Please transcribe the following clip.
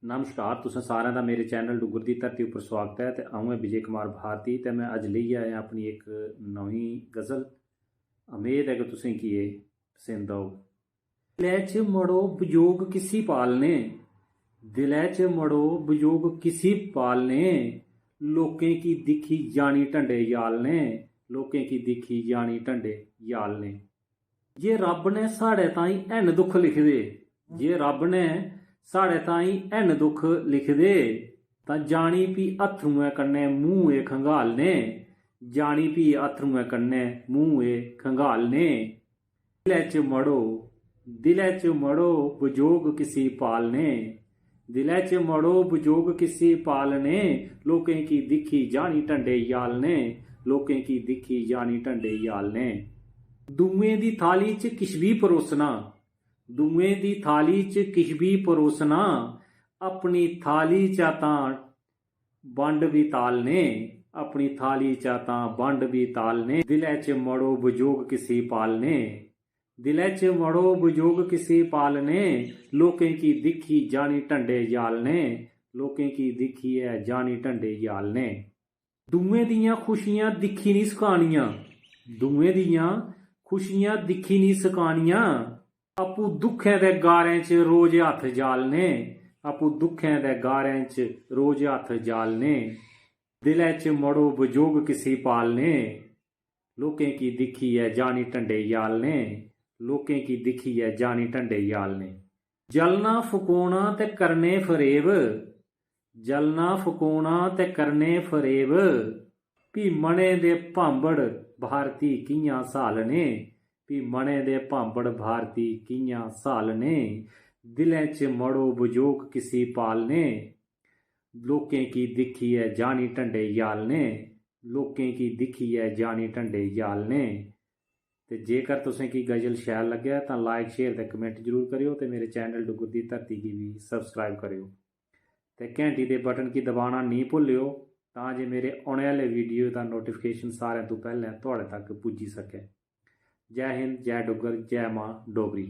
नमस्कार, तुसें सारें दा मेरे चैनल डुग्गर दी धरती उप्पर स्वागत है। ते अ'ऊं ऐ विजय कुमार भारती ते मैं अज्ज लेइयै आया अपनी एक नवीं गज़ल। उम्मीद है कि तुसें गी एह् पसंद औग। दिलै च मड़ो वियोग किसी पालने, दिलै च मड़ो वियोग किसी पालने, लोकें की दिक्खी जानी ढंडे यालने, लोकें की दिक्खी जानी ढंडे यालने। जे रब ने साढ़े ताईं हैन दुख लिखदे, जे रब ने साढ़े ताईं हैन दुख लिखदे, तां जानी भी अत्थरुएं कन्नै मूंह खंगालने, जानी भी अत्थरुएं कन्नै मूंह खंगालने। दिलै च मड़ो वियोग किसी पालने, दिलै च मड़ो वियोग किसी पालने, लोकें की दिक्खी जानी ढंडे यालने, लोकें की दिक्खी जानी ढंडे यालने। दुएं दी थाली च किश भी परोसना, दुएं दी थाली च किश भी परोसना, अपनी थाली चा तां वंड भी तालने, अपनी थाली चा तां वंड भी तालने। दिलै च मड़ो वियोग किसी पालने, दिलै च मड़ो वियोग किसी पालने, लोकें की दिक्खी जानी ढंडे यालने, लोकें की दिक्खियै जानी ढंडे यालने। दुएं दियां खुशियां दिक्खी नहीं सकानियां, दुएं दियां खुशियां दिक्खी नहीं सकानियां, आपू दुखें दे गारें च रोज हत्थ जालने, आपू दुखें दे गारें च रोज हत्थ जालने। दिलै च मड़ो वियोग किसी पालने, लोकें की दिक्खियै जानी ढंडे यालने, लोकें की दिक्खियै जानी ढंडे यालने। जलना फकोना ते करने फरेब, जलना फकोना ते करने फरेब, भी मने दे भांबड़ भारती कि'यां सालने, भी मने दे भांबड़ भारती कि'यां सालने। दिलै च मड़ो वियोग किसी पालने, लोकें की दिक्खियै जानी ढंडे यालने, लोकें की दिक्खियै जानी ढंडे यालने। ते जेकर तुसें गी गज़ल शैल लग्गै तां लाइक शेयर ते कमेंट जरूर करेओ ते मेरे चैनल डुग्गर दी धरती गी भी सबसक्राइब करेओ ते घैंटी दे बटन गी दबाना नहीं भुल्लेओ तां जे मेरे औने आह्ले वीडियो दा नोटिफिकेशन सारें तो पैह्लें तुहाड़े तक पुज्जी सकै। जय हिंद, जय डुग्गर, जय मां डोगरी।